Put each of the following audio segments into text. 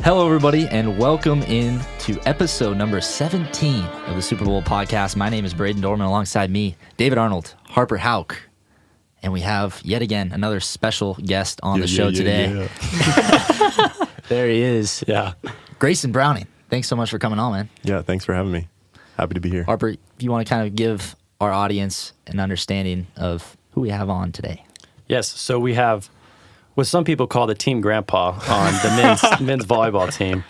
Hello, everybody, and welcome in to episode number 17 of the Super Bowl podcast. My name is Braden Dorman. Alongside me, David Arnold, Harper Hauk, and we have yet again another special guest on the show today. There he is. Yeah. Grayson Browning. Thanks so much for coming on, man. Yeah, thanks for having me. Happy to be here. Harper, you want to kind of give our audience an understanding of who we have on today? Yes. So we have what some people call the team grandpa on the men's volleyball team.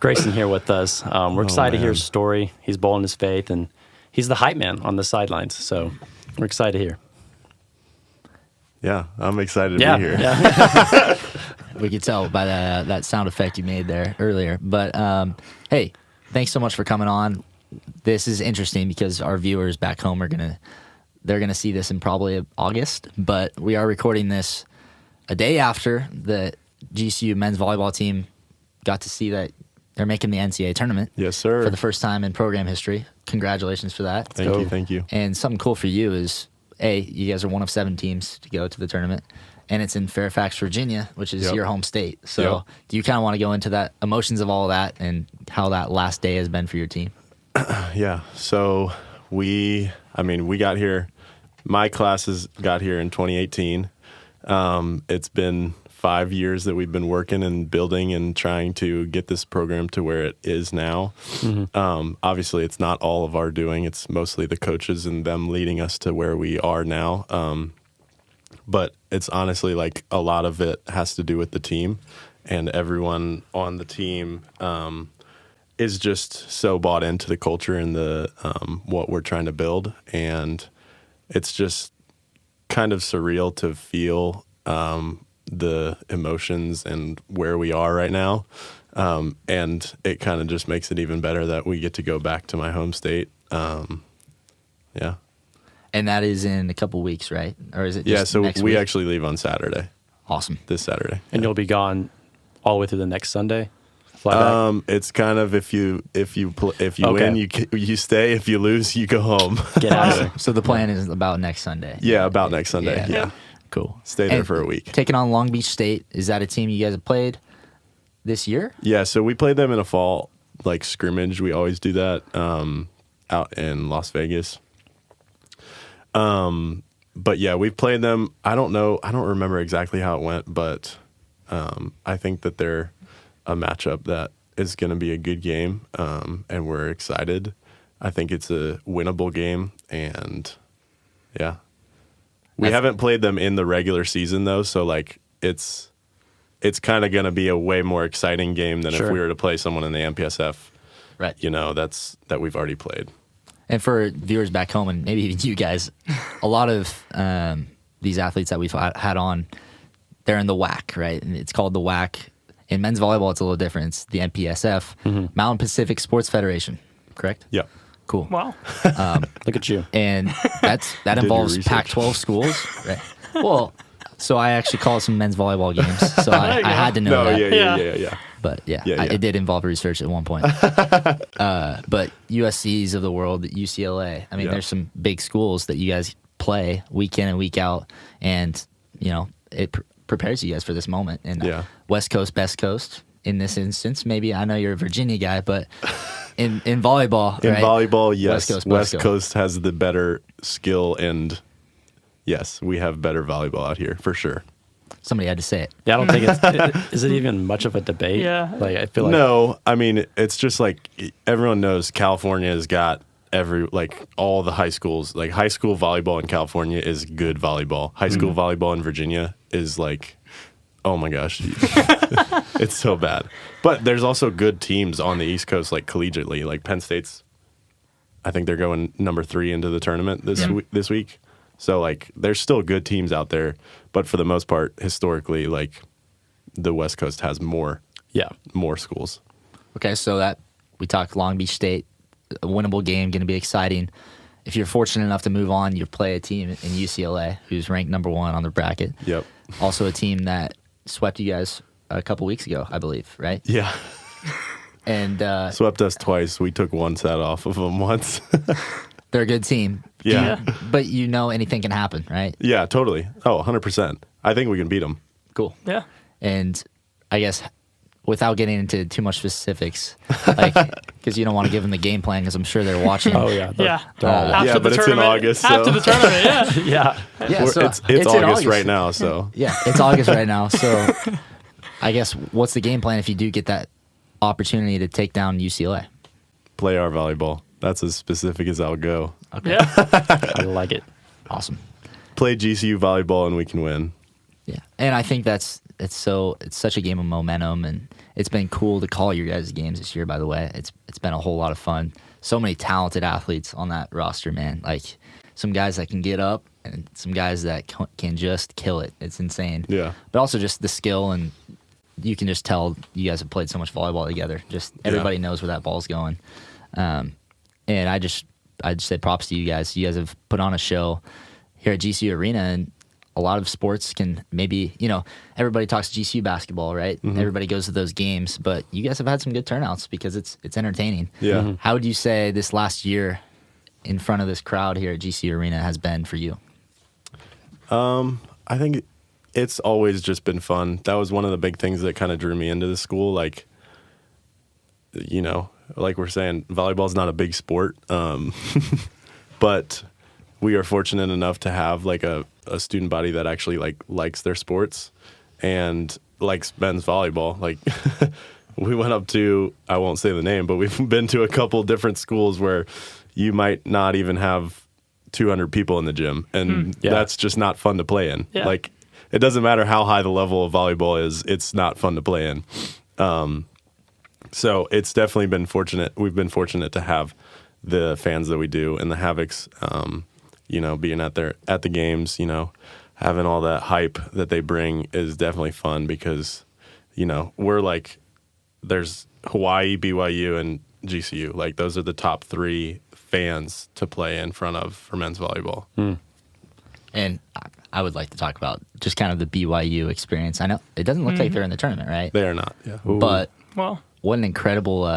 Grayson here with us. We're excited to hear his story. He's bold in his faith, and he's the hype man on the sidelines. So we're excited to hear. Yeah, I'm excited to be here. Yeah. We could tell by that sound effect you made there earlier. But hey, thanks so much for coming on. This is interesting because our viewers back home they're gonna see this in probably August, but we are recording this a day after the GCU men's volleyball team got to see that they're making the NCAA tournament. Yes, sir. For the first time in program history. Congratulations for that. Thank you. And something cool for you is, you guys are one of 7 teams to go to the tournament, and it's in Fairfax, Virginia, which is your home state. So do you kind of want to go into that emotions of all of that and how that last day has been for your team? Yeah. So we got here. My classes got here in 2018. It's been 5 years that we've been working and building and trying to get this program to where it is now. Mm-hmm. Obviously, it's not all of our doing. It's mostly the coaches and them leading us to where we are now. But it's honestly like a lot of it has to do with the team, and everyone on the team is just so bought into the culture and the what we're trying to build. And it's just kind of surreal to feel the emotions and where we are right now. And it kind of just makes it even better that we get to go back to my home state. Yeah. And that is in a couple weeks, right? Or is it just next we week? actually leave on Saturday. Awesome. This Saturday. And you'll be gone all the way through the next Sunday? Fly back? It's kind of if you win, you stay. If you lose, you go home. Get out of there. So the plan is about next Sunday. Yeah, about next Sunday. Yeah. Cool. Stay there And for a week. Taking on Long Beach State, is that a team you guys have played this year? Yeah, so we played them in a fall scrimmage. We always do that out in Las Vegas. But yeah, we've played them. I don't remember exactly how it went, but I think that they're a matchup that is going to be a good game, and we're excited. I think it's a winnable game, and yeah. We haven't played them in the regular season, though, so it's kind of going to be a way more exciting game than if we were to play someone in the MPSF, right? That we've already played. And for viewers back home, and maybe even you guys, a lot of these athletes that we've had on, they're in the WAC, right? And it's called the WAC. In men's volleyball, it's a little different. It's the MPSF, Mountain Pacific Sports Federation, correct? Yeah. Cool. Wow. Look at you. And that involves Pac-12 schools, right? Well, so I actually called some men's volleyball games, so I had to know that. Yeah. But it did involve research at one point. But USC's of the world, UCLA, there's some big schools that you guys play week in and week out, and it prepares you guys for this moment. And West Coast, best coast in this instance. Maybe I know you're a Virginia guy, but in volleyball, in right? volleyball, yes, West Coast has the better skill, and yes, we have better volleyball out here for sure. Somebody had to say it. Yeah, I don't think is it even much of a debate? Yeah. I feel like no. It's just everyone knows California has got all the high schools. High school volleyball in California is good volleyball. High school volleyball in Virginia is oh my gosh, it's so bad. But there's also good teams on the East Coast, collegiately. Penn State's, I think they're going number 3 into the tournament this week. So there's still good teams out there, but for the most part, historically, the West Coast has more schools. Okay, so that we talked Long Beach State, a winnable game, going to be exciting. If you're fortunate enough to move on, you play a team in UCLA who's ranked number 1 on the bracket. Yep. Also a team that swept you guys a couple weeks ago, I believe, right? Yeah. And swept us twice. We took one set off of them once. They're a good team. Yeah. But anything can happen, right? Yeah, totally. Oh, 100%. I think we can beat them. Cool. Yeah. And I guess without getting into too much specifics, like because you don't want to give them the game plan because I'm sure they're watching. Oh yeah, Yeah. After Yeah, but it's in August. So. After the tournament, yeah. yeah. Yeah, so It's in August right now, so. Yeah, it's August right now. So I guess what's the game plan if you do get that opportunity to take down UCLA? Play our volleyball. That's as specific as I'll go. Okay. Yeah. I like it. Awesome. Play GCU volleyball and we can win. Yeah, and I think it's such a game of momentum, and it's been cool to call your guys' games this year. By the way, it's been a whole lot of fun. So many talented athletes on that roster, man. Like some guys that can get up, and some guys that can just kill it. It's insane. Yeah. But also just the skill, and you can just tell you guys have played so much volleyball together. Just everybody knows where that ball's going. And I'd just say props to you guys. You guys have put on a show here at GCU Arena, and a lot of sports can maybe, everybody talks GCU basketball, right? Mm-hmm. Everybody goes to those games, but you guys have had some good turnouts because it's entertaining. Yeah. Mm-hmm. How would you say this last year in front of this crowd here at GCU Arena has been for you? I think it's always just been fun. That was one of the big things that kind of drew me into the school. Like, like we're saying, volleyball's not a big sport, but we are fortunate enough to have like a student body that actually likes their sports and likes men's volleyball. Like we went up to, I won't say the name, but we've been to a couple different schools where you might not even have 200 people in the gym, and that's just not fun to play in. Yeah. Like it doesn't matter how high the level of volleyball is, it's not fun to play in. So it's definitely been fortunate. We've been fortunate to have the fans that we do and the Havocs, being at the games, having all that hype that they bring is definitely fun because, we're like, there's Hawaii, BYU, and GCU. Like those are the top three fans to play in front of for men's volleyball. And I would like to talk about just kind of the BYU experience. I know it doesn't look like they're in the tournament, right? They are not. Yeah. But Well, what an incredible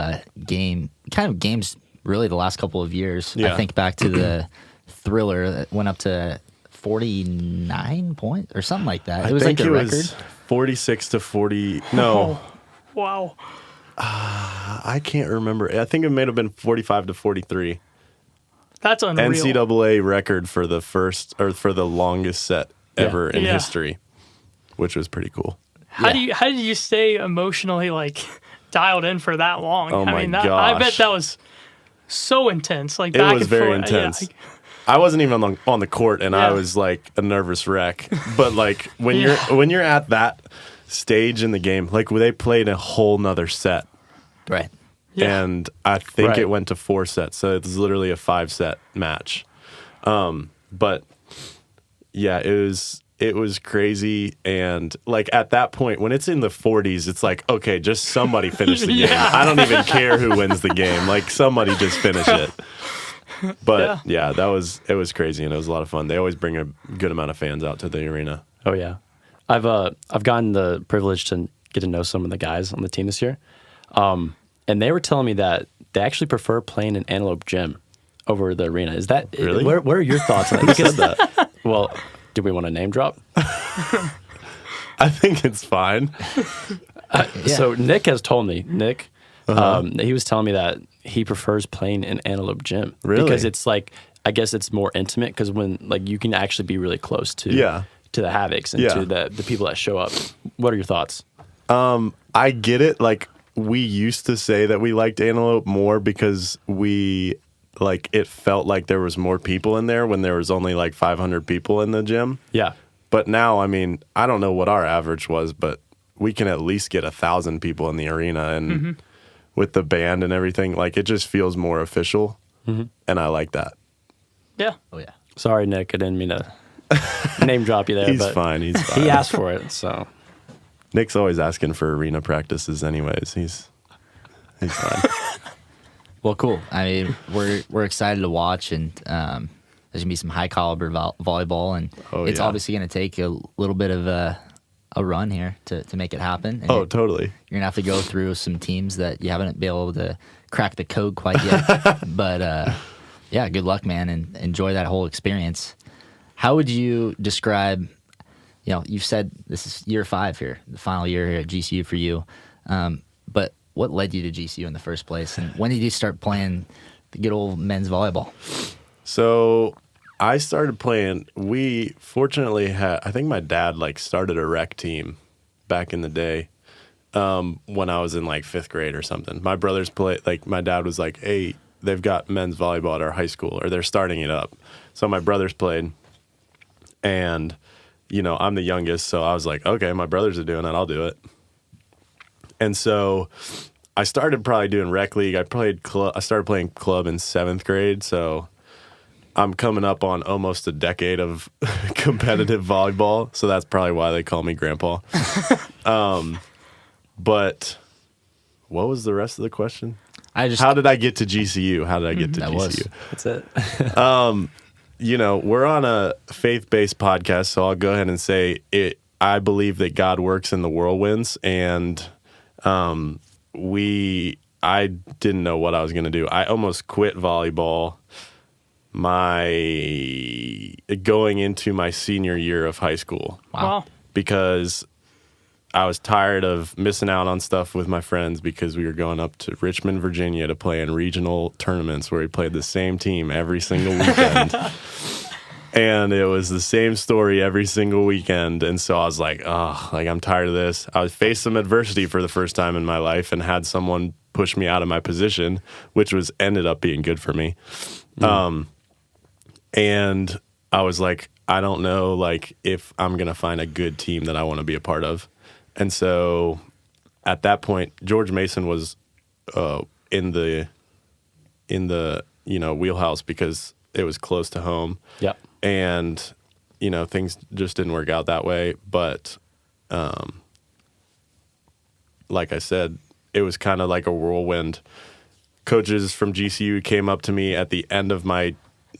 game. Kind of games really the last couple of years. Yeah. I think back to the Thriller that went up to 49 points or something like that. It was I think like a it record. was 46 to 40. No, wow. I can't remember. I think it may have been 45 to 43. That's unreal. NCAA record for the longest set ever in Yeah. history, which was pretty cool. How did you stay emotionally dialed in for that long? Oh my I gosh. bet that was so intense. Like It back was and very forth. intense. Yeah, I wasn't even on the court, and I Yeah. was like a nervous wreck. But like when you're at that stage in the game, like they played a whole nother set, Right. Yeah. and I think Right. it went to 4 sets, so it's literally a 5-set match. But yeah, it was crazy, and like at that point when it's in the 40s, it's like, okay, just somebody finish the game. Yeah. I don't even care who wins the game. Like somebody just finish it. But yeah, it was crazy, and it was a lot of fun. They always bring a good amount of fans out to the arena. Oh yeah, I've gotten the privilege to get to know some of the guys on the team this year, and they were telling me that they actually prefer playing in Antelope Gym over the arena. Is that Really? What are your thoughts on that? Because, well, do we want to name drop? I think it's fine. So Nick has told me, he was telling me that he prefers playing in Antelope Gym. Really? Because it's like, I guess it's more intimate because when like you can actually be really close to the Havocs and to the people that show up. What are your thoughts? I get it. Like we used to say that we liked Antelope more because it felt like there was more people in there when there was only like 500 people in the gym. Yeah. But now, I mean, I don't know what our average was, but we can at least get 1,000 people in the arena, and with the band and everything, like it just feels more official, and I like that. Yeah. Oh yeah. Sorry, Nick. I didn't mean to name drop you there. He's but fine. He's fine. He asked for it, so. Nick's always asking for arena practices, anyways. He's fine. Well, cool. I mean, we're excited to watch, and there's gonna be some high caliber volleyball, and it's obviously gonna take a little bit of a run here to make it happen. And Oh, totally. You're gonna have to go through some teams that you haven't been able to crack the code quite yet. But yeah, good luck, man, and enjoy that whole experience. How would you describe? You've said this is year 5 here, the final year here at GCU for you. But what led you to GCU in the first place, and when did you start playing the good old men's volleyball? So I started playing. We fortunately had, I think my dad like started a rec team back in the day when I was in like 5th grade or something. My brothers play, like my dad was like, hey, they've got men's volleyball at our high school, or they're starting it up. So my brothers played, and I'm the youngest, so I was like, okay, my brothers are doing it, I'll do it. And so I started probably doing rec league. I started playing club in 7th grade, so I'm coming up on almost a decade of competitive volleyball, so that's probably why they call me Grandpa. But what was the rest of the question? How did I get to GCU? How did I get to GCU? That's it. We're on a faith-based podcast, so I'll go ahead and say it. I believe that God works in the whirlwinds, and I didn't know what I was going to do. I almost quit volleyball going into my senior year of high school. Wow. Because I was tired of missing out on stuff with my friends because we were going up to Richmond, Virginia to play in regional tournaments where we played the same team every single weekend. And it was the same story every single weekend. And so I was like, I'm tired of this. I faced some adversity for the first time in my life and had someone push me out of my position, which ended up being good for me. And I was like, I don't know, like, if I'm going to find a good team that I want to be a part of. And so at that point, George Mason was in the wheelhouse because it was close to home. Yeah. And, things just didn't work out that way. But like I said, it was kind of like a whirlwind. Coaches from GCU came up to me at the end of my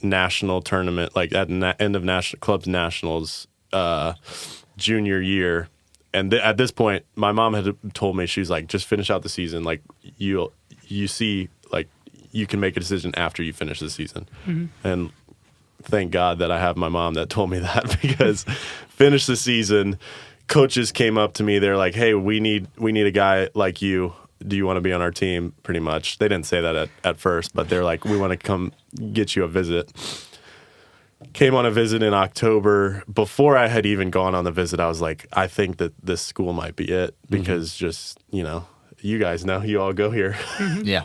national tournament, like at end of national clubs nationals junior year. And at this point, my mom had told me, she's like, just finish out the season. Like you see, like you can make a decision after you finish the season. Mm-hmm. And thank God that I have my mom that told me that, because finish the season, coaches came up to me. They're like, hey, we need a guy like you. Do you want to be on our team? Pretty much. They didn't say that at first, but they're like, we want to come get you a visit. Came on a visit in October. Before I had even gone on the visit, I was like, I think that this school might be it, because just, you guys know, you all go here. Yeah.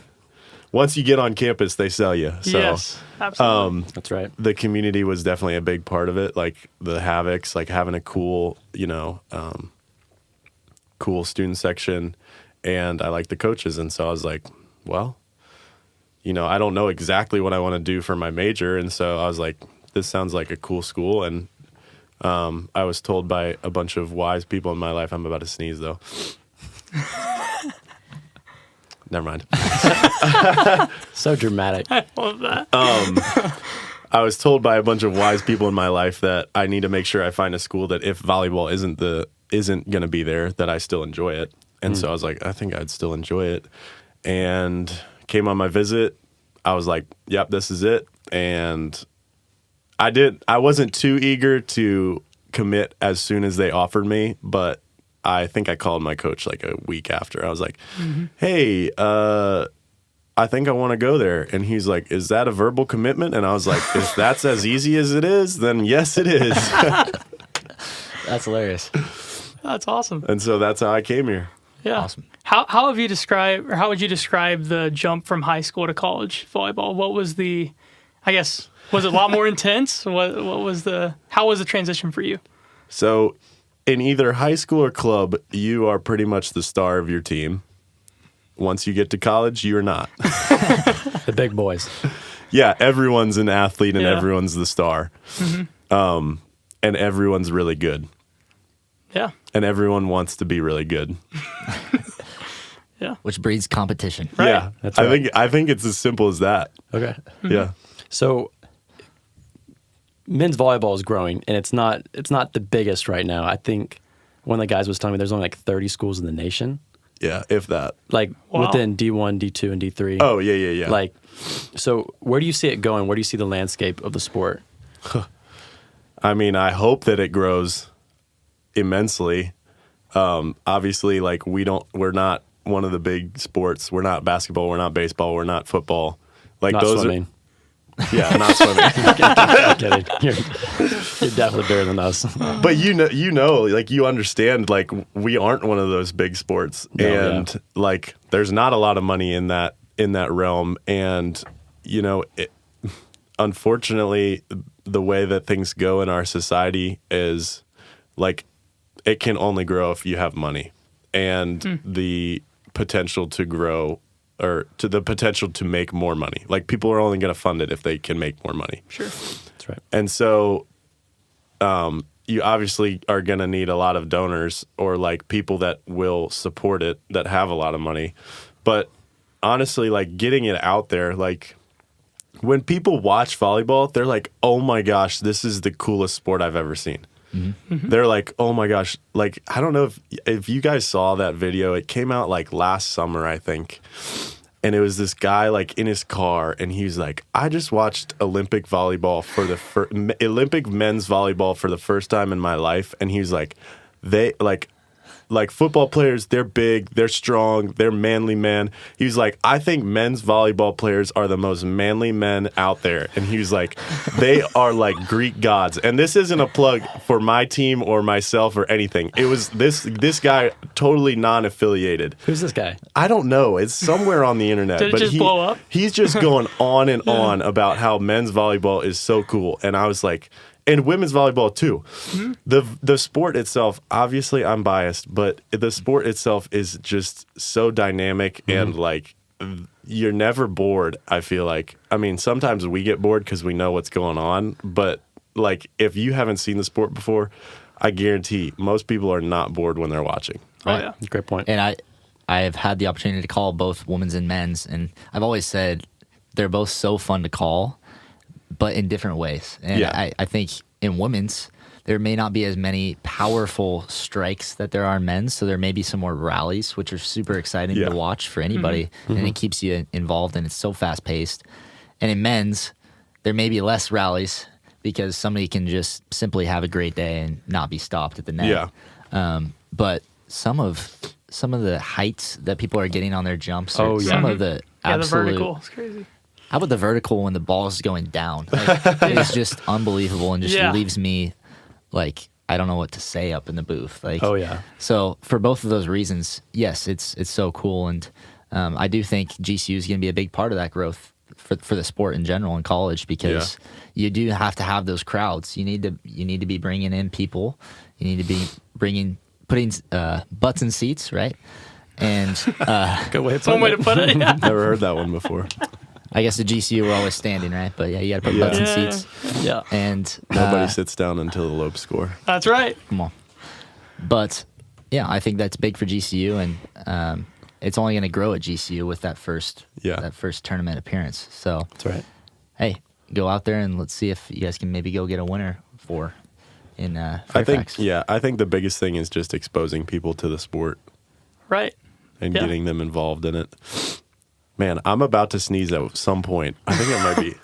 Once you get on campus, they sell you. So, yes, absolutely. That's right. The community was definitely a big part of it. Like the Havocs, like having a cool, cool student section. And I like the coaches. And so I was like, well, I don't know exactly what I want to do for my major. And so I was like, this sounds like a cool school. And I was told by a bunch of wise people in my life, I'm about to sneeze though. Never mind. So dramatic. I love that. I was told by a bunch of wise people in my life that I need to make sure I find a school that if volleyball isn't going to be there, that I still enjoy it. And so I was like, I think I'd still enjoy it. And came on my visit. I was like, yep, this is it. And I wasn't too eager to commit as soon as they offered me, but I think I called my coach like a week after. I was like, hey, I think I want to go there. And he's like, is that a verbal commitment? And I was like, if that's as easy as it is, then yes, it is. That's hilarious. That's awesome. And so that's how I came here. Yeah. Awesome. How would you describe the jump from high school to college volleyball? What was was it a lot more intense? How was the transition for you? So in either high school or club, you are pretty much the star of your team. Once you get to college, you're not. The big boys. Yeah, everyone's an athlete and everyone's the star. Mm-hmm. And everyone's really good. Yeah. And everyone wants to be really good. Yeah. Which breeds competition. Right. Yeah. That's right. I think it's as simple as that. Okay. Mm-hmm. Yeah. So men's volleyball is growing, and it's not the biggest right now. I think one of the guys was telling me there's only like 30 schools in the nation. Yeah, if that. Like Wow. within D1, D2, and D3. Oh, yeah. Like, so where do you see it going? Where do you see the landscape of the sport? I mean, I hope that it grows immensely. Obviously, like we're not one of the big sports. We're not basketball. We're not baseball. We're not football. Like Not those swimming. Yeah, not swimming. I'm kidding. You're definitely better than us. But like you understand, like we aren't one of those big sports, and like there's not a lot of money in that realm, and unfortunately, the way that things go in our society is like it can only grow if you have money and the potential to grow or to the potential to make more money. Like people are only going to fund it if they can make more money. Sure. That's right. And so you obviously are going to need a lot of donors or like people that will support it that have a lot of money. But honestly, like getting it out there, like when people watch volleyball, they're like, oh my gosh, this is the coolest sport I've ever seen. They're like, oh my gosh, like, I don't know if you guys saw that video. It came out like last summer, I think. And it was this guy like in his car, and he's like, I just watched Olympic volleyball for the Olympic men's volleyball for the first time in my life. And he's like, they like football players, they're big, they're strong, they're manly men. He was like, I think men's volleyball players are the most manly men out there. And he was like, they are like Greek gods. And this isn't a plug for my team or myself or anything. It was this guy, totally non-affiliated. Who's this guy? I don't know. It's somewhere on the internet. Did it just blow up? He's just going on and on about how men's volleyball is so cool. And I was like, and women's volleyball too. The sport itself, obviously I'm biased, but the sport itself is just so dynamic and like you're never bored, I feel like. I mean, sometimes we get bored because we know what's going on, but like if you haven't seen the sport before, I guarantee most people are not bored when they're watching. Oh, yeah. Great point. And I have had the opportunity to call both women's and men's, and I've always said they're both so fun to call, but in different ways. And I think in women's, there may not be as many powerful strikes that there are in men's, so there may be some more rallies, which are super exciting to watch for anybody, and it keeps you involved, and it's so fast-paced. And in men's, there may be less rallies because somebody can just simply have a great day and not be stopped at the net. Yeah. But some of the heights that people are getting on their jumps, Oh, yeah. some of the Yeah, the absolute... vertical. It's crazy. How about the vertical when the ball is going down? Like, it's just unbelievable and just leaves me like I don't know what to say up in the booth. Like, Oh, yeah. So for both of those reasons, yes, it's so cool, and I do think GCU is going to be a big part of that growth for the sport in general in college because you do have to have those crowds. You need to be bringing in people. You need to be putting butts in seats, right? And Good way One way to put it. Yeah. Never heard that one before. I guess the GCU were always standing, right? But yeah, you got to put butts in seats. Yeah. And Nobody sits down until the Lopes score. That's right. come on. But yeah, I think that's big for GCU, and it's only going to grow at GCU with that first tournament appearance. So That's right. hey, go out there and let's see if you guys can maybe go get a winner in Fairfax. I think the biggest thing is just exposing people to the sport Right. and Yeah. getting them involved in it. Man, I'm about to sneeze at some point. I think it might be.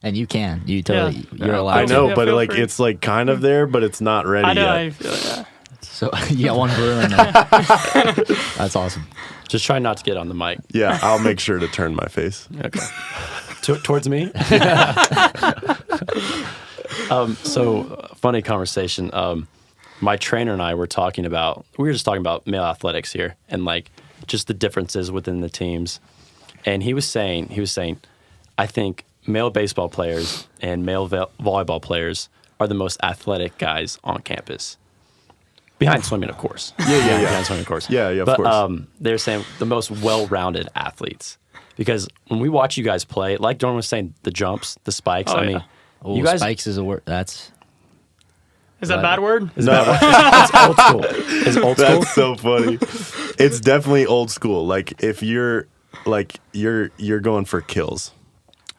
And you can. You totally. Yeah. You're allowed. I know, Yeah, but feel like free. it's like kind of there, but it's not ready I know. yet. I feel yeah. So you got one brewing there. That's awesome. Just try not to get on the mic. Yeah, I'll make sure to turn my face. Okay. Towards me? Funny conversation. My trainer and I were just talking about male athletics here and like just the differences within the teams. And he was saying, I think male baseball players and male volleyball players are the most athletic guys on campus. Behind swimming, of course. Yeah. Behind swimming, of course. Yeah, of but, course. They're saying the most well-rounded athletes. Because when we watch you guys play, like Dorn was saying, the jumps, the spikes, Oh, I yeah. mean, Oh, you guys... spikes is a word. That's Is that a bad word? It's old school. It's old school. That's so funny. It's definitely old school. Like if you're going for kills.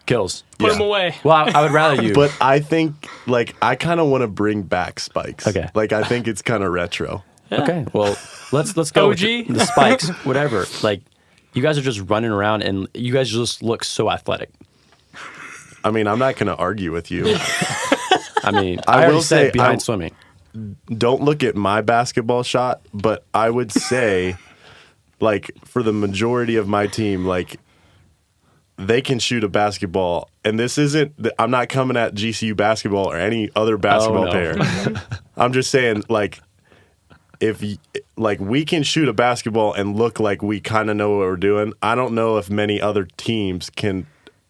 Kills. Put Yeah. them away. Well, I would rather you. But I think like I kind of want to bring back spikes. Okay. Like I think it's kind of retro. Okay, well, let's go with OG? the spikes, whatever. Like, you guys are just running around, and you guys just look so athletic. I mean, I'm not going to argue with you. I mean, I I will will say say, behind swimming. Don't look at my basketball shot, but I would say like for the majority of my team, like they can shoot a basketball, and this isn't. I'm not coming at GCU basketball or any other basketball player. I'm just saying, like, like we can shoot a basketball and look like we kind of know what we're doing. I don't know if many other teams can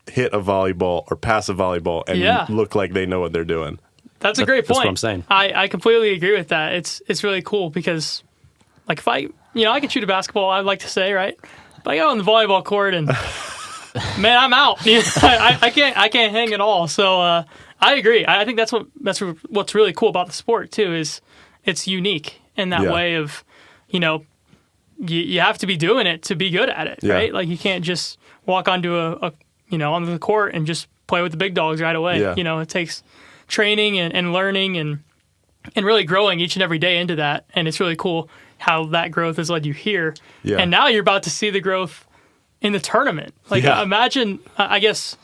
hit a volleyball or pass a volleyball and look like they know what they're doing. That's a great point. That's what I'm saying. I completely agree with that. It's really cool because, like, if I can shoot a basketball, I'd like to say, right? But I go on the volleyball court and, man, I'm out. I can't hang at all. So I agree. I think that's what's really cool about the sport too is it's unique in that way of, you have to be doing it to be good at it, right? Like you can't just walk onto onto the court and just play with the big dogs right away. Yeah. It takes training and learning and really growing each and every day into that. And it's really cool how that growth has led you here. Yeah. And now you're about to see the growth in the tournament. Like imagine, I guess,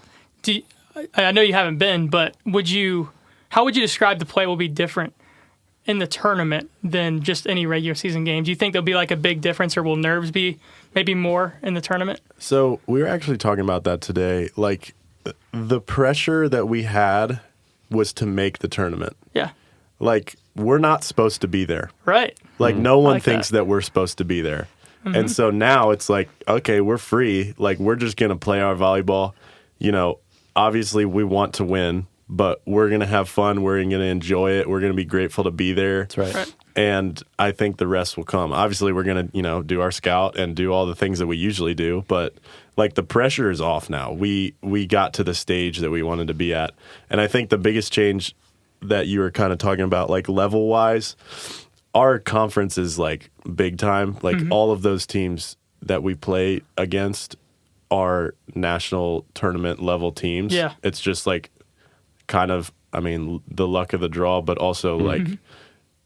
I know you haven't been, but how would you describe the play will be different in the tournament than just any regular season game? Do you think there'll be like a big difference, or will nerves be maybe more in the tournament? So we were actually talking about that today. Like the pressure that we had was to make the tournament. Yeah. Like we're not supposed to be there. Right. Like no one thinks that we're supposed to be there. Mm-hmm. And so now it's like, okay, we're free. Like we're just going to play our volleyball. Obviously we want to win, but we're going to have fun. We're going to enjoy it. We're going to be grateful to be there. That's right. And I think the rest will come. Obviously we're going to, do our scout and do all the things that we usually do, but like the pressure is off now. We got to the stage that we wanted to be at. And I think the biggest change that you were kind of talking about, like level wise, our conference is like big time. Like all of those teams that we play against are national tournament level teams. Yeah. It's just like kind of, the luck of the draw, but also like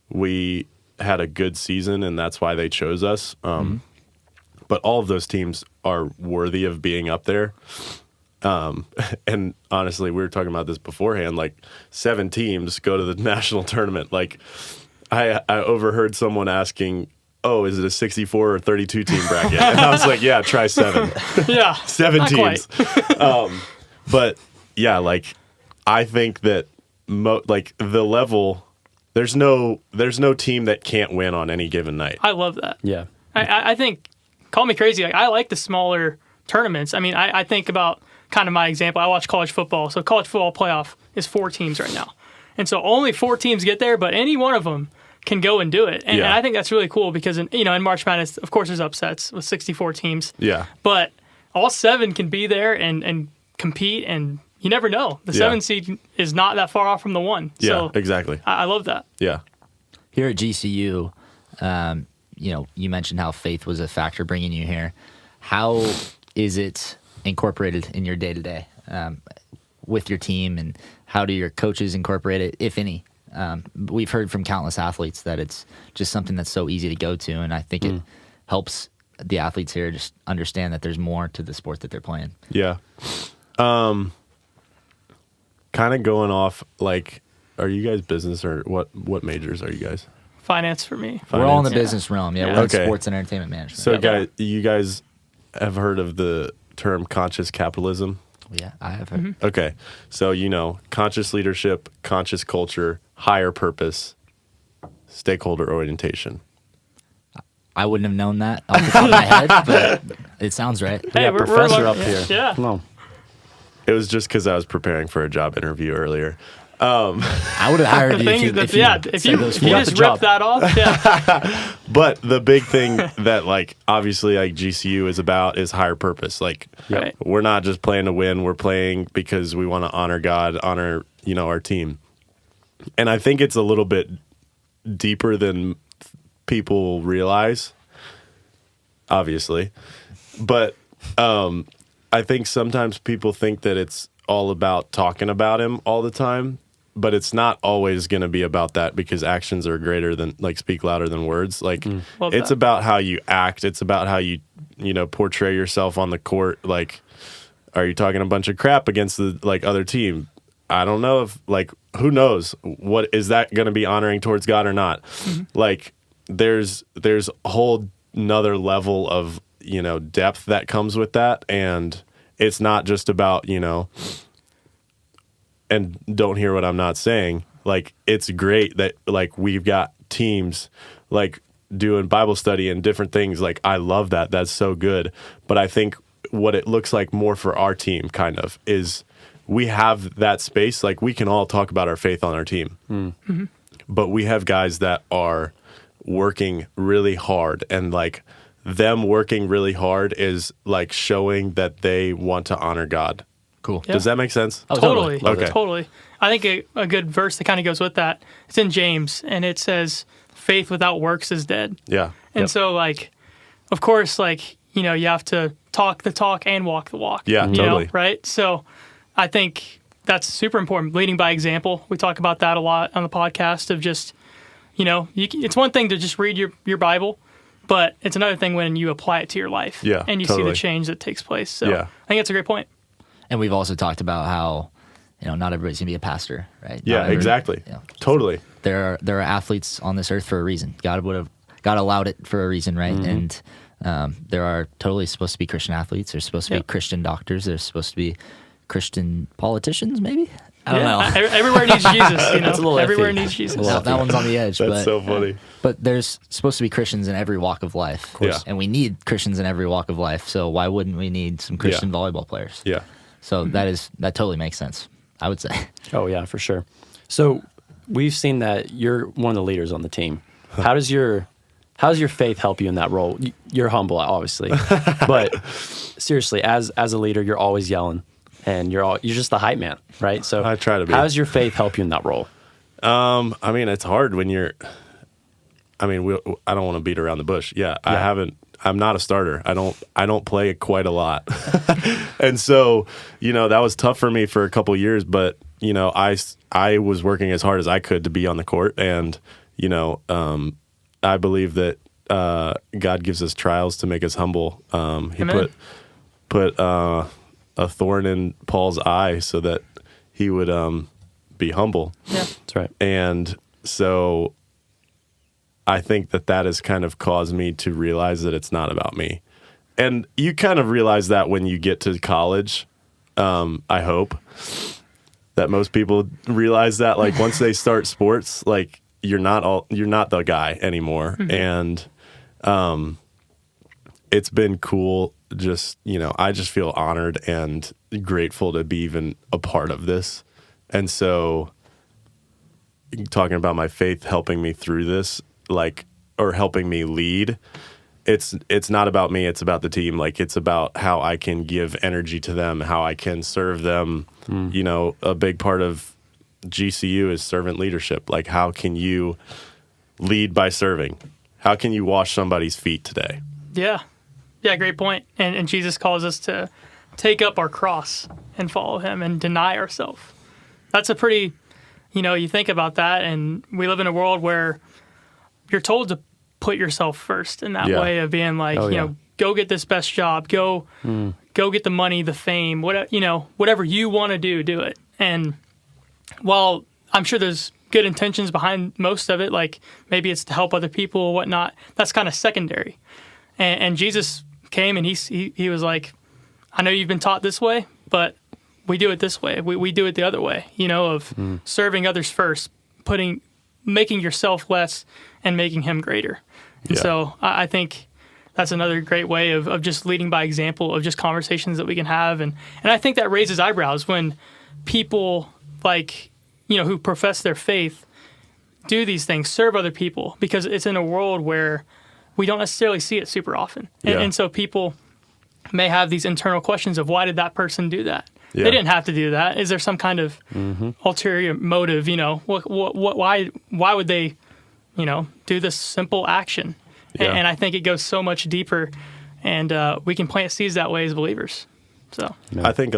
we had a good season and that's why they chose us. But all of those teams are worthy of being up there. And honestly, we were talking about this beforehand, like 7 teams go to the national tournament. Like I overheard someone asking, oh, is it a 64 or 32 team bracket? And I was like, yeah, try 7. Yeah. 7 teams. But yeah, like I think that like the level, there's no team that can't win on any given night. I love that. Yeah. I think, call me crazy, like I like the smaller tournaments. I think about kind of my example. I watch college football. So college football playoff is 4 teams right now. And so only 4 teams get there, but any one of them can go and do it. And I think that's really cool because in March Madness, of course, there's upsets with 64 teams. Yeah. But all 7 can be there and compete, and you never know. The 7 seed is not that far off from the 1. Yeah, so exactly. I love that. Yeah. Here at GCU, you mentioned how faith was a factor bringing you here. How is it incorporated in your day-to-day with your team, and how do your coaches incorporate it, if any? We've heard from countless athletes that it's just something that's so easy to go to, and I think it helps the athletes here just understand that there's more to the sport that they're playing. Yeah. Kind of going off, like, are you guys business or what majors are you guys? Finance for me. We're all in the business realm. Yeah, we're in sports and entertainment management. So, guys, you guys have heard of the term conscious capitalism? Yeah, I have heard. Okay. So, conscious leadership, conscious culture, higher purpose, stakeholder orientation. I wouldn't have known that off the top of my head, but it sounds right. Hey, we're professor up here. Yeah. Come on. It was just because I was preparing for a job interview earlier. I would have hired you if you just ripped that off. Yeah. But the big thing that, like, obviously, like, GCU is about is higher purpose. Like, we're not just playing to win. We're playing because we want to honor God, honor, our team. And I think it's a little bit deeper than people realize, obviously. But I think sometimes people think that it's all about talking about him all the time, but it's not always going to be about that, because actions are greater than, like, speak louder than words. Like, it's about how you act. It's about how you, portray yourself on the court. Like, are you talking a bunch of crap against the, like, other team? I don't know if, like, who knows? What is that going to be honoring towards God or not? Like, there's whole another level of, depth that comes with that. And it's not just about, and don't hear what I'm not saying. Like, it's great that, like, we've got teams, like, doing Bible study and different things. Like, I love that. That's so good. But I think what it looks like more for our team kind of is we have that space. Like, we can all talk about our faith on our team. Mm-hmm. But we have guys that are working really hard, and, like, them working really hard is, like, showing that they want to honor God. Cool. Yeah. Does that make sense? Oh, Totally. Okay. Totally. I think a good verse that kind of goes with that, it's in James, and it says, faith without works is dead. Yeah. And so, like, of course, like, you have to talk the talk and walk the walk. Yeah, totally. Right? So I think that's super important. Leading by example. We talk about that a lot on the podcast of just, it's one thing to just read your Bible, but it's another thing when you apply it to your life. Yeah, and you totally. see the change that takes place. So Yeah. I think that's a great point. And we've also talked about how, not everybody's gonna be a pastor, right? Yeah, exactly. Totally. There are athletes on this earth for a reason. God allowed it for a reason, right? Mm-hmm. And there are totally supposed to be Christian athletes. There's supposed to be Christian doctors. There's supposed to be Christian politicians, maybe. I don't know. Everywhere needs Jesus. It's a little Everywhere iffy. needs Jesus. That one's on the edge. That's but, so funny. But there's supposed to be Christians in every walk of life. Of course. And we need Christians in every walk of life. So why wouldn't we need some Christian volleyball players? Yeah. So that totally makes sense, I would say. Oh, yeah, for sure. So we've seen that you're one of the leaders on the team. How does your faith help you in that role? You're humble, obviously, but seriously, as a leader, you're always yelling, and you're just the hype man, right? So I try to be. How does your faith help you in that role? I mean, it's hard when you're. I mean, I don't want to beat around the bush. Yeah, I'm not a starter. I don't play quite a lot, and so that was tough for me for a couple years. But I was working as hard as I could to be on the court, and I believe that God gives us trials to make us humble. He Amen. put a thorn in Paul's eye so that he would be humble. Yeah. That's right. And so I think that has kind of caused me to realize that it's not about me. And you kind of realize that when you get to college. I hope that most people realize that, like, once they start sports, like, you're not the guy anymore. Mm-hmm. And it's been cool. Just, I just feel honored and grateful to be even a part of this. And so talking about my faith helping me through this, like, or helping me lead, it's not about me, it's about the team. Like, it's about how I can give energy to them, how I can serve them. A big part of GCU is servant leadership. Like, how can you lead by serving? How can you wash somebody's feet today? Yeah. Yeah, great point. And Jesus calls us to take up our cross and follow him and deny ourselves. That's a pretty, you think about that, and we live in a world where you're told to put yourself first in that way of being like, go get this best job, go get the money, the fame, whatever you want to do it. And while I'm sure there's good intentions behind most of it, like maybe it's to help other people or whatnot, that's kind of secondary. And Jesus came and he was like, I know you've been taught this way, but we do it this way. We do it the other way, of serving others first, making yourself less and making him greater. And so I think that's another great way of just leading by example, of just conversations that we can have. And I think that raises eyebrows when people like, who profess their faith do these things, serve other people, because it's in a world where we don't necessarily see it super often. And so people may have these internal questions of, why did that person do that? Yeah. They didn't have to do that. Is there some kind of ulterior motive? Why would they, do this simple action? Yeah. And I think it goes so much deeper, and we can plant seeds that way as believers. So I think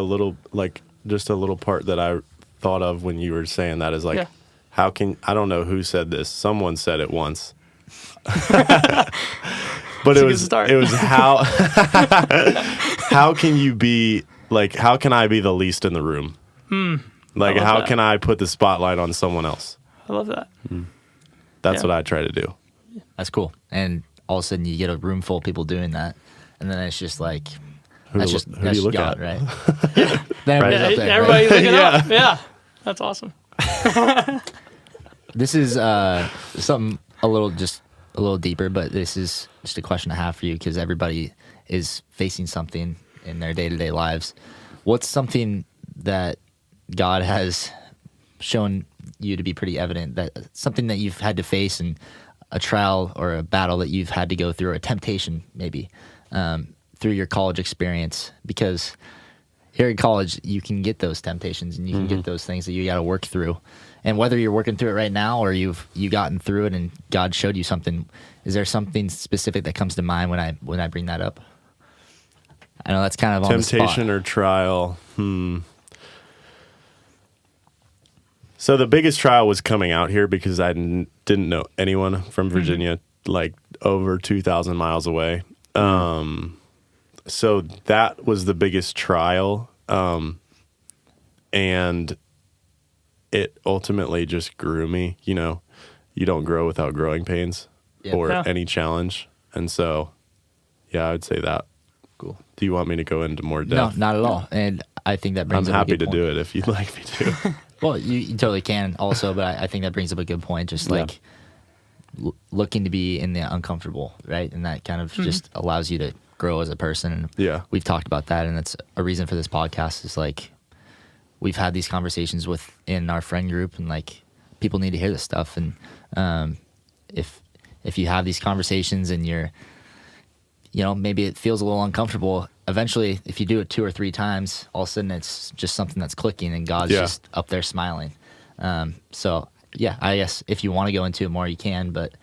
just a little part that I thought of when you were saying that is like, I don't know who said this. Someone said it once. But it was how can you be like, how can I be the least in the room? Like, how can I put the spotlight on someone else? I love that. That's what I try to do. That's cool. And all of a sudden you get a room full of people doing that, and then it's just like Who that's do just you that's look God, at? right? Then Right. everybody's up there, Everybody right? look it up. Yeah, that's awesome. This is something a little deeper, but this is just a question I have for you because everybody is facing something in their day-to-day lives. What's something that God has shown you to be pretty evident, that something that you've had to face, and a trial or a battle that you've had to go through, or a temptation maybe, through your college experience? Because here in college, you can get those temptations and you can get those things that you got to work through. And whether you're working through it right now or you've gotten through it and God showed you something, is there something specific that comes to mind when I bring that up? I know that's kind of on the spot. Temptation or trial. So the biggest trial was coming out here because I didn't know anyone from Virginia, like over 2,000 miles away. So that was the biggest trial. And it ultimately just grew me. You know, you don't grow without growing pains or any challenge. And so, yeah, I would say that. Cool. Do you want me to go into more No, depth? not at all. And I think that I'm brings up happy a good to point. do it if you'd like me to. Well, you totally can also, but I think that brings up a good point. Just like looking to be in the uncomfortable, right? And that kind of just allows you to grow as a person. And Yeah. we've talked about that, and that's a reason for this podcast. Is like we've had these conversations within our friend group, and like people need to hear this stuff. And if you have these conversations and you're, you know, maybe it feels a little uncomfortable. Eventually, if you do it 2 or 3 times, all of a sudden it's just something that's clicking, and God's just up there smiling. So yeah, I guess if you want to go into it more, you can. But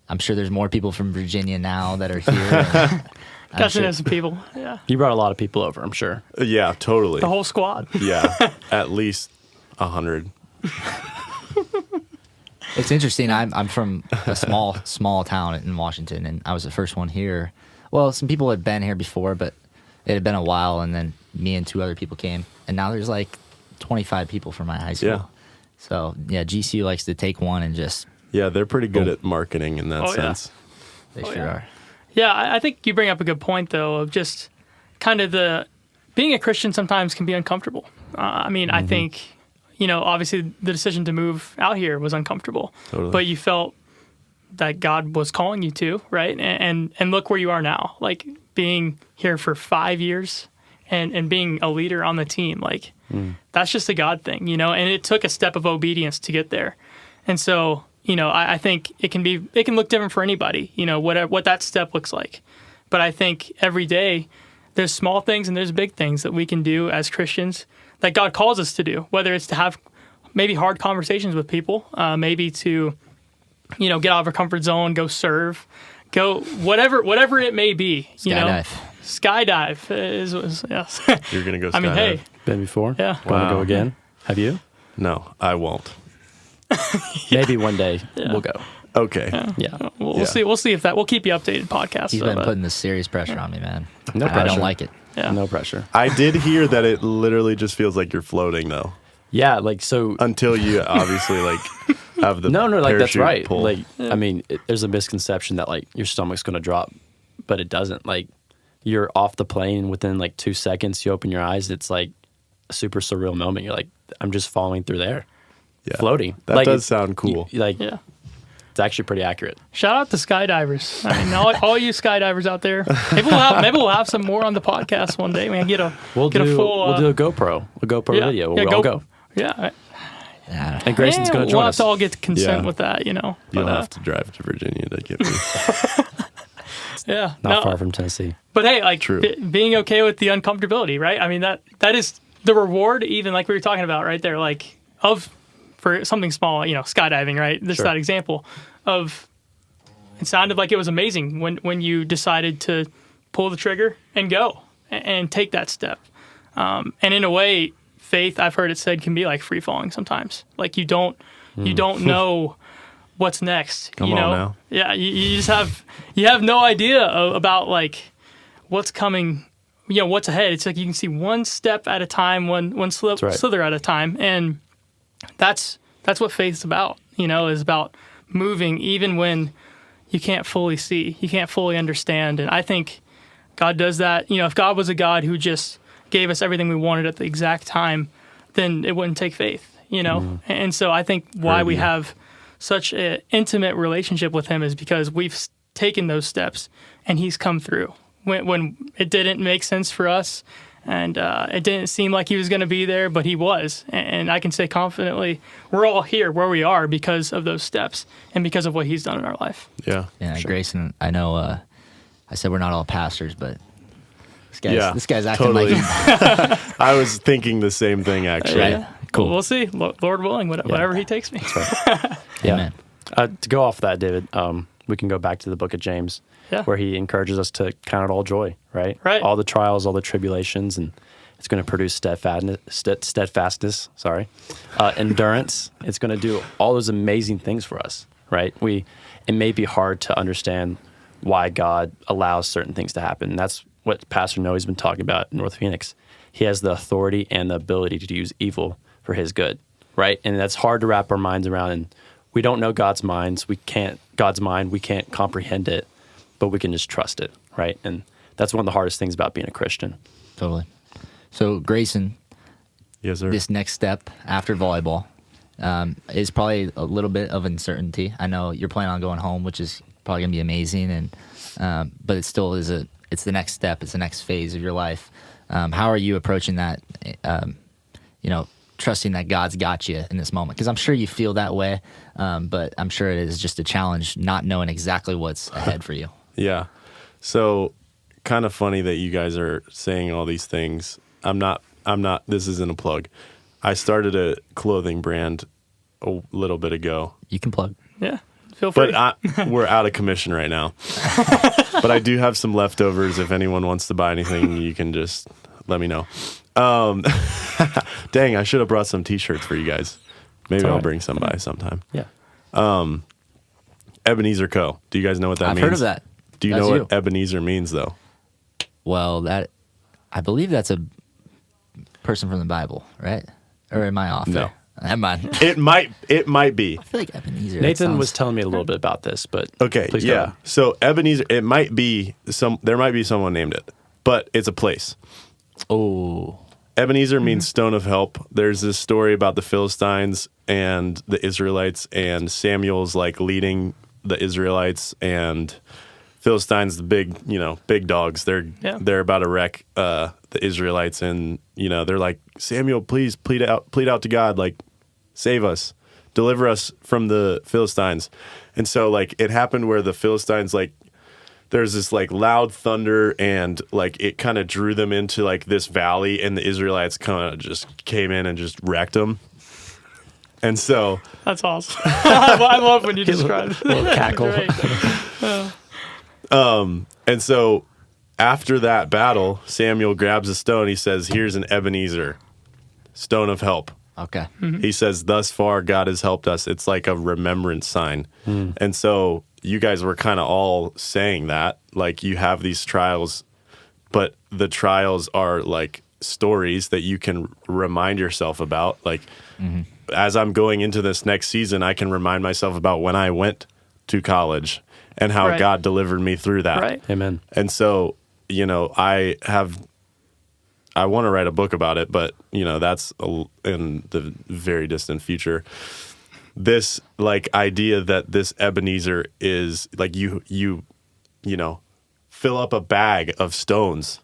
I'm sure there's more people from Virginia now that are here. Got to know some people. Yeah, You brought a lot of people over, I'm sure. Yeah, totally. the whole squad. Yeah, at least 100. It's interesting. I'm from a small town in Washington, and I was the first one here. Well, some people had been here before, but it had been a while, and then me and 2 other people came, and now there's like 25 people from my high school. Yeah. So yeah, GCU likes to take one and just Yeah, they're pretty good at marketing in that sense. they sure yeah. are. Yeah, I think you bring up a good point, though, of just kind of being a Christian sometimes can be uncomfortable. I mean, I think, you know, obviously the decision to move out here was uncomfortable, but you felt that God was calling you to, right? And look where you are now, like being here for 5 years and being a leader on the team. Like that's just a God thing, you know, and it took a step of obedience to get there. And so, you know, I think it can look different for anybody, you know, what that step looks like. But I think every day there's small things and there's big things that we can do as Christians that God calls us to do, whether it's to have maybe hard conversations with people, maybe to, you know, get out of our comfort zone, go serve, go whatever it may be, you know. Skydive is yes. You're going to go skydive? I mean, hey, Been before? Yeah. Want to Wow. go again? Have you? No, I won't. Maybe one day we'll go. Okay. Yeah. we'll see. We'll see if that. We'll keep you updated. Podcast. He's so, been but- putting this serious pressure on me, man. No I don't pressure. like it. Yeah. No pressure. I did hear that it literally just feels like you're floating, though, Yeah, like so. until you obviously like have the No, like that's parachute right. pull. Like, I mean, there's a misconception that like your stomach's going to drop, but it doesn't. Like, you're off the plane within like 2 seconds. You open your eyes. It's like a super surreal moment. You're like, I'm just falling through there, Yeah. floating. That like, does sound cool. Like, Yeah. it's actually pretty accurate. Shout out to skydivers. I mean, all you skydivers out there. Maybe we'll have some more on the podcast one day. Man, get a We'll get do a full. we'll do a GoPro video. We'll all go. Yeah. Yeah. And Grayson's going to we'll join have us. to all get consent Yeah. with that, you know. You'll But, have to drive to Virginia to get me. yeah. Not far from Tennessee. But hey, like True. being okay with the uncomfortability, right? I mean, that is the reward, even like we were talking about right there, like for something small, you know, skydiving, right? This Sure. that example of it sounded like it was amazing when you decided to pull the trigger and go and take that step. And in a way, faith, I've heard it said, can be like free falling sometimes. Like you don't know what's next. Come you on know? now. Yeah, you just have no idea about like what's coming, you know, what's ahead. It's like you can see one step at a time, one right. slither at a time, and that's what faith's about. You know, is about moving even when you can't fully see, you can't fully understand. And I think God does that. If God was a God who just gave us everything we wanted at the exact time, then it wouldn't take faith, And so I think why we have such an intimate relationship with him is because we've taken those steps and he's come through when it didn't make sense for us and it didn't seem like he was going to be there, but he was. And I can say confidently, we're all here where we are because of those steps and because of what he's done in our life. Yeah. Yeah, Sure. Grayson, I know I said we're not all pastors, but this guy's acting totally. like I was thinking the same thing, actually. Right. Cool. We'll see. Lord willing, whatever he takes me. Amen. To go off that, David, we can go back to the book of James, where he encourages us to count it all joy, right? Right. All the trials, all the tribulations, and it's going to produce steadfastness, endurance. It's going to do all those amazing things for us, right? It may be hard to understand why God allows certain things to happen. And that's what Pastor Noe's been talking about in North Phoenix. He has the authority and the ability to use evil for his good, right? And that's hard to wrap our minds around. And we don't know God's mind. We can't comprehend it, but we can just trust it, right? And that's one of the hardest things about being a Christian. Totally. So, Grayson, Yes, sir. this next step after volleyball is probably a little bit of uncertainty. I know you're planning on going home, which is probably going to be amazing, and but it still is it's the next step. It's the next phase of your life. How are you approaching that? Trusting that God's got you in this moment, because I'm sure you feel that way, but I'm sure it is just a challenge not knowing exactly what's ahead for you. Yeah. So kind of funny that you guys are saying all these things. I'm not, this isn't a plug. I started a clothing brand a little bit ago, You can plug. Yeah. Feel free. but we're out of commission right now. But I do have some leftovers. If anyone wants to buy anything, you can just let me know. Dang, I should have brought some t-shirts for you guys. Maybe I'll right. bring some by sometime. Yeah. Ebenezer Co. Do you guys know what that I've means? heard of that. Do you That's know you. what Ebenezer means, though? Well, I believe that's a person from the Bible, right? Or am I off? No. there? Never mind. It might be. I feel like Ebenezer. that Nathan was sounds- telling me a little bit about this, but Okay, please go yeah. ahead. So Ebenezer, there might be someone named it, but it's a place. Oh, Ebenezer means stone of help. There's this story about the Philistines and the Israelites, and Samuel's like leading the Israelites, and Philistines, the big dogs. They're about to wreck the Israelites, and they're like, Samuel, please plead out to God, like, save us, deliver us from the Philistines. And so like it happened where the Philistines, like, there's this like loud thunder, and like it kind of drew them into like this valley, and the Israelites kind of just came in and just wrecked them. And so That's awesome. I love when you describe it. little cackle. Great. and so after that battle, Samuel grabs a stone. He says, "Here's an Ebenezer, stone of help." okay. He says, "Thus far, God has helped us." It's like a remembrance sign. And so you guys were kind of all saying that, like, you have these trials, but the trials are like stories that you can remind yourself about. Like, as I'm going into this next season, I can remind myself about when I went to college and how Right. God delivered me through that. Right. Amen. And so, I want to write a book about it, but that's in the very distant future. This like idea that this Ebenezer is like you fill up a bag of stones,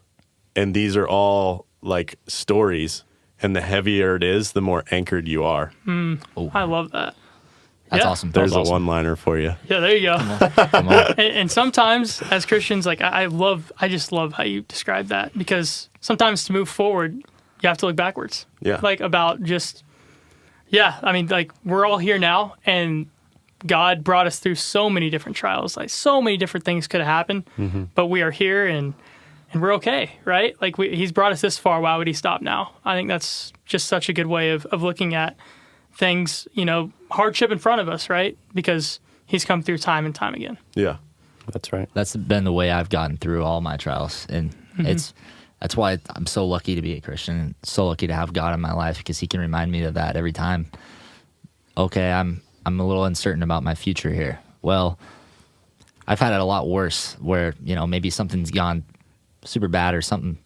and these are all like stories, and the heavier it is, the more anchored you are. I love that. That's Yeah. awesome. There's That's awesome. a one-liner for you. Yeah, there you go. Come on. And sometimes as Christians, like I just love how you describe that, because sometimes to move forward, you have to look backwards. Yeah. Like about just, I mean, like we're all here now, and God brought us through so many different trials. Like so many different things could have happened, but we are here and we're okay, right? Like He's brought us this far. Why would He stop now? I think that's just such a good way of looking at things, hardship in front of us, right? Because He's come through time and time again. Yeah. That's right. That's been the way I've gotten through all my trials, and that's why I'm so lucky to be a Christian, and so lucky to have God in my life, because He can remind me of that every time. Okay, I'm a little uncertain about my future here. Well, I've had it a lot worse where, maybe something's gone super bad or something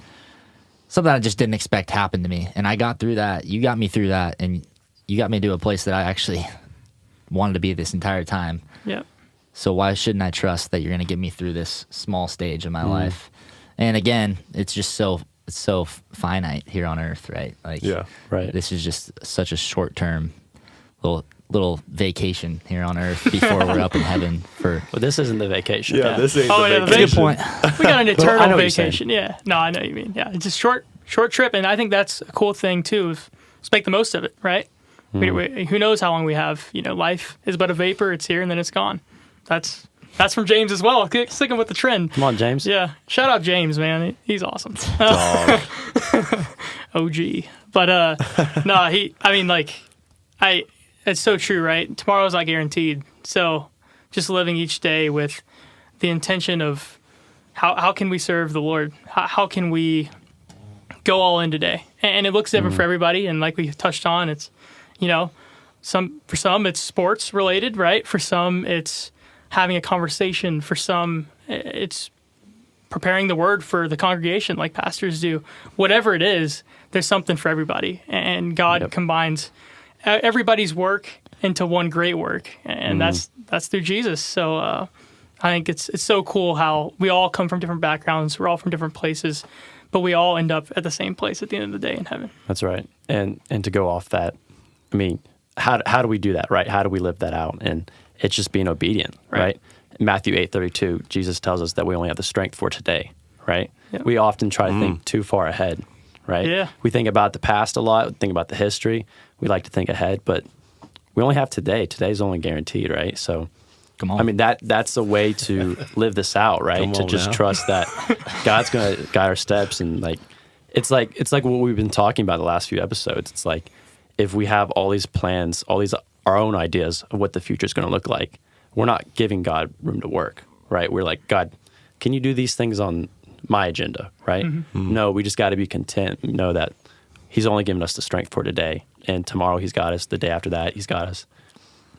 I just didn't expect happened to me. And I got through that. You got me through that. And you got me to a place that I actually wanted to be this entire time. Yep. So why shouldn't I trust that you're going to get me through this small stage of my life? And again, it's just so finite here on earth, right? Like, Yeah. Right. This is just such a short-term little vacation here on earth before we're up in heaven for. Well, this isn't the vacation. Yeah, this ain't Oh, the yeah, the vacation. Good point. We got an I eternal know what you're saying. vacation. Yeah. No, I know what you mean. Yeah. It's a short trip. And I think that's a cool thing, too. Let's make the most of it, right? Who knows how long we have? Life is but a vapor. It's here and then it's gone. That's from James as well. Sticking with the trend. Come on, James. Yeah. Shout out James, man. He's awesome. Dog. OG. But no, it's so true, right? Tomorrow's not guaranteed. So just living each day with the intention of how can we serve the Lord? How can we go all in today? And it looks different for everybody. And like we touched on, it's, for some it's sports related, right? For some it's having a conversation. For some it's preparing the word for the congregation like pastors do. Whatever it is, there's something for everybody. And God combines everybody's work into one great work. And that's through Jesus. So I think it's so cool how we all come from different backgrounds. We're all from different places, but we all end up at the same place at the end of the day in heaven. That's right. And to go off that, I mean, how do we do that, right? How do we live that out? And it's just being obedient, right? Matthew 8:32, Jesus tells us that we only have the strength for today, right? Yep. We often try to think too far ahead, right? Yeah. We think about the past a lot, we think about the history. We like to think ahead, but we only have today. Today's only guaranteed, right? So, Come on. I mean, that's a way to live this out, right? Come To on just now. trust that God's going to guide our steps. And it's like what we've been talking about the last few episodes. It's like, if we have all these plans, all these our own ideas of what the future is going to look like, we're not giving God room to work, right? We're like, God, can you do these things on my agenda, right? No, we just got to be content, know that He's only given us the strength for today, and tomorrow He's got us. The day after that, He's got us.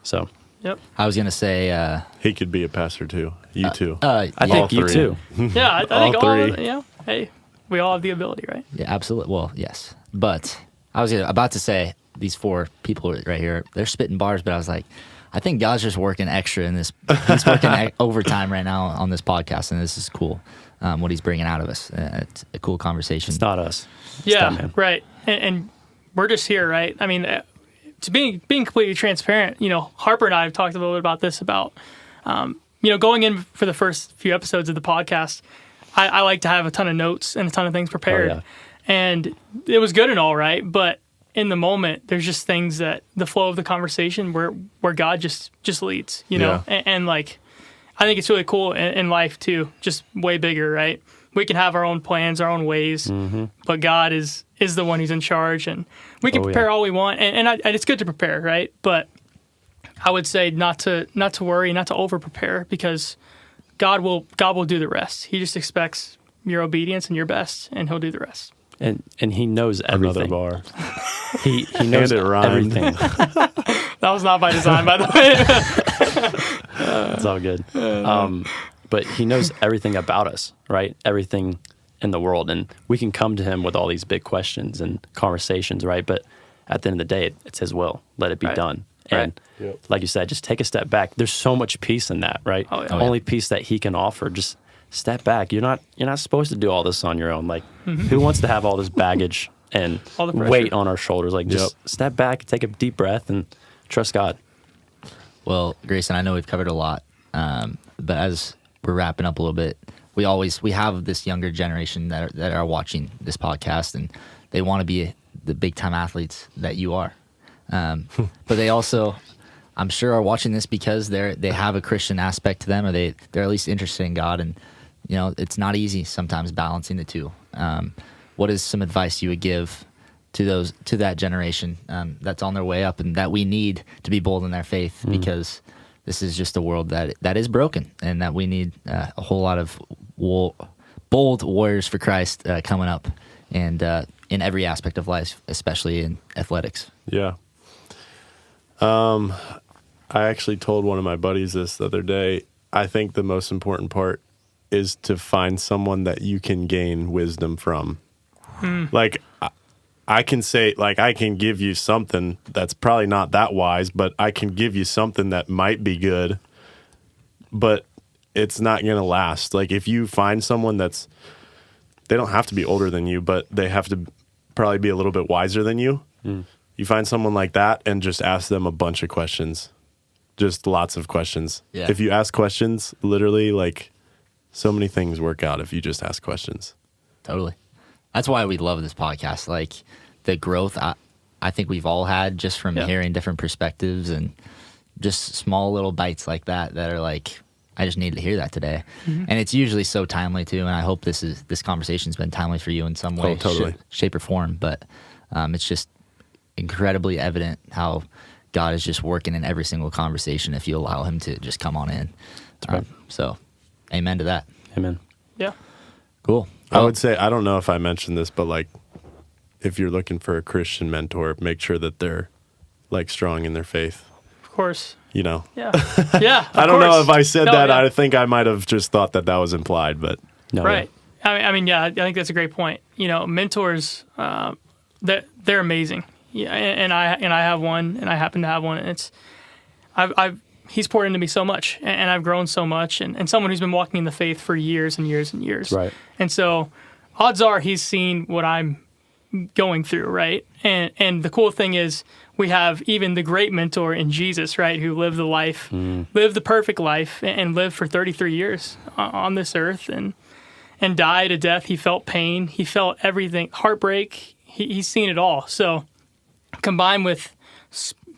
So, Yep. I was going to say, He could be a pastor too. You too. I yeah, think you three. too. Yeah, I think All all three. hey, we all have the ability, right? yeah, absolutely. Well, yes. But I was about to say, these four people right here, they're spitting bars, but I was like, I think God's just working extra in this. He's working overtime right now on this podcast, and this is cool. What He's bringing out of us. It's a cool conversation. It's not us. It's Yeah, that man. right. And we're just here, right? I mean, to being completely transparent, Harper and I have talked a little bit about this, about, going in for the first few episodes of the podcast, I like to have a ton of notes and a ton of things prepared. Oh, yeah. And it was good and all, right? But in the moment, there's just things that the flow of the conversation where God just leads, Yeah. and like, I think it's really cool in life too, just way bigger, right? We can have our own plans, our own ways, but God is the one who's in charge, and we can prepare all we want, and it's good to prepare, right? But I would say not to worry, not to over prepare, because God will do the rest. He just expects your obedience and your best, and He'll do the rest. And He knows Another everything. bar. He knows it rhymed. everything. That was not by design, by the way. It's all good. But He knows everything about us, right? Everything in the world. And we can come to Him with all these big questions and conversations, right? But at the end of the day, it's His will. Let it be Right. done. Right. And like you said, just take a step back. There's so much peace in that, right? Oh, yeah. Only peace that He can offer. Just step back. You're not supposed to do all this on your own. Like, who wants to have all this baggage and All the pressure. weight on our shoulders? Like, just step back, take a deep breath, and trust God. Well, Grayson, I know we've covered a lot, but as we're wrapping up a little bit, we have this younger generation that are watching this podcast, and they want to be the big time athletes that you are, but they also, I'm sure, are watching this because they have a Christian aspect to them, or they're at least interested in God, and it's not easy sometimes balancing the two. What is some advice you would give to that generation that's on their way up, and that we need to be bold in their faith, because this is just a world that is broken, and that we need a whole lot of bold warriors for Christ coming up, and in every aspect of life, especially in athletics. Yeah. I actually told one of my buddies this the other day. I think the most important part is to find someone that you can gain wisdom from. Like, I can say, like, I can give you something that's probably not that wise, but I can give you something that might be good, but it's not going to last. Like, if you find someone they don't have to be older than you, but they have to probably be a little bit wiser than you. You find someone like that and just ask them a bunch of questions. Just lots of questions. Yeah. If you ask questions, literally, like, so many things work out if you just ask questions. Totally. That's why we love this podcast. Like the growth I think we've all had just from hearing different perspectives and just small little bites like that are like, I just needed to hear that today. And it's usually so timely too. And I hope this conversation's been timely for you in some way, totally. shape or form. But it's just incredibly evident how God is just working in every single conversation if you allow him to just come on in. right. So amen to that. Amen. Yeah. Cool. I would say, I don't know if I mentioned this, but like, if you're looking for a Christian mentor, make sure that they're like strong in their faith. Of course. You know, Yeah. Yeah. I don't know course. if I said No, that. yeah. I think I might have just thought that was implied, but No, Right. I mean, yeah, I think that's a great point. You know, mentors, they're amazing. Yeah, and I have one, and I happen to have one, and he's poured into me so much, and I've grown so much, and someone who's been walking in the faith for years and years and years. Right. And so, odds are he's seen what I'm going through, right? And the cool thing is we have even the great mentor in Jesus, right, who lived the life, lived the perfect life, and lived for 33 years on this earth, and died a death. He felt pain. He felt everything, heartbreak. He's seen it all. So combined with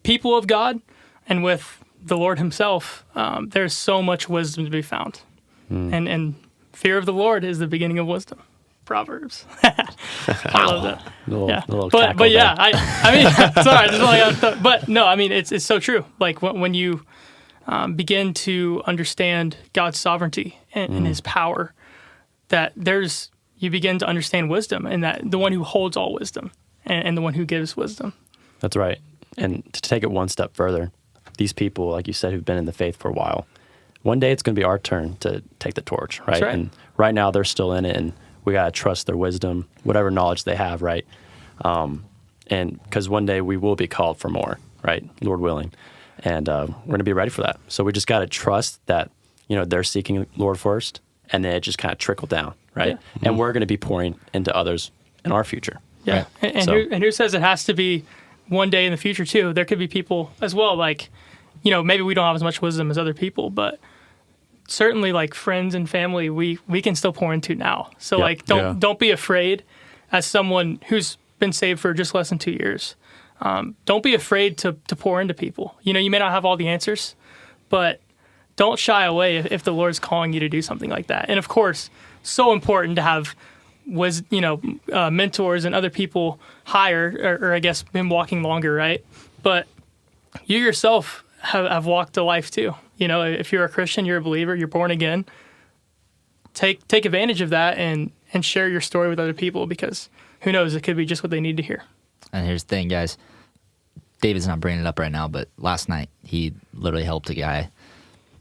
people of God and with the Lord himself, there's so much wisdom to be found. And fear of the Lord is the beginning of wisdom. Proverbs. I love that. Little But cackle yeah, there. I mean, sorry, I just only got but no, I mean, it's so true. Like when you begin to understand God's sovereignty and his power, that you begin to understand wisdom, and that the one who holds all wisdom and the one who gives wisdom. That's right. And to take it one step further, these people, like you said, who've been in the faith for a while, one day it's going to be our turn to take the torch, right? That's right. And right now they're still in it, and we got to trust their wisdom, whatever knowledge they have, right? And because one day we will be called for more, right? Lord willing. And we're going to be ready for that. So we just got to trust that, they're seeking Lord first, and then it just kind of trickle down, right? Yeah. Mm-hmm. And we're going to be pouring into others in our future. Yeah. Right? And who says it has to be one day in the future too? There could be people as well, like, maybe we don't have as much wisdom as other people, but certainly like friends and family, we can still pour into now. So Yep. like, don't be afraid as someone who's been saved for just less than 2 years. Don't be afraid to pour into people. You may not have all the answers, but don't shy away if the Lord's calling you to do something like that. And of course, so important to have mentors and other people higher, or I guess been walking longer, right? But you yourself have walked a life too. If you're a Christian, you're a believer, you're born again. Take advantage of that and share your story with other people, because who knows, it could be just what they need to hear. And here's the thing, guys. David's not bringing it up right now, but last night he literally helped a guy,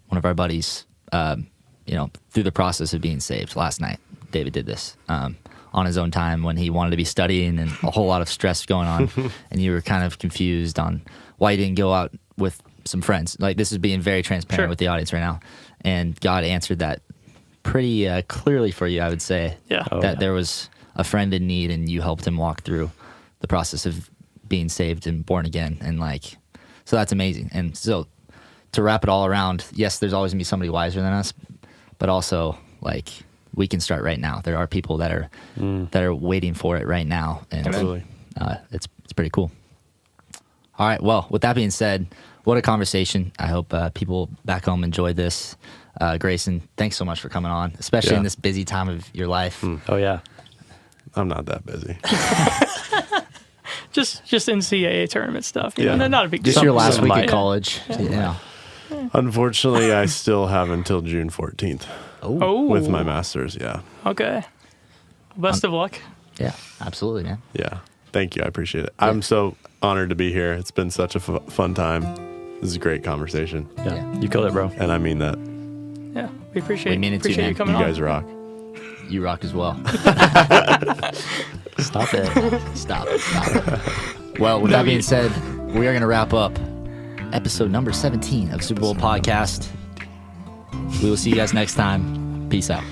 one of our buddies, through the process of being saved. Last night, David did this on his own time when he wanted to be studying and a whole lot of stress going on, and you were kind of confused on why you didn't go out with some friends. Like, this is being very transparent with the audience right now, and God answered that pretty clearly for you, I would say. Yeah. There was a friend in need, and you helped him walk through the process of being saved and born again, and so that's amazing. And so to wrap it all around, yes, there's always gonna be somebody wiser than us, but also we can start right now. There are people that are waiting for it right now, and Absolutely. It's pretty cool. All right, well, with that being said, what a conversation. I hope people back home enjoyed this. Grayson, thanks so much for coming on, especially in this busy time of your life. Oh, yeah. I'm not that busy. Just NCAA tournament stuff. Yeah. Not a big deal. Just your last Some week might. at college. Unfortunately, I still have until June 14th Oh, with my master's. Yeah. Okay. Best of luck. Yeah, absolutely, man. Yeah. Thank you. I appreciate it. I'm so honored to be here. It's been such a fun time. This is a great conversation. Yeah. Yeah. You killed it, bro. And I mean that. Yeah, we appreciate We mean it too, appreciate man. you coming You on. guys rock. You rock as well. Stop it. Stop it. Well, with that being said, we are going to wrap up episode number 17 of Super Bowl Podcast. We will see you guys next time. Peace out.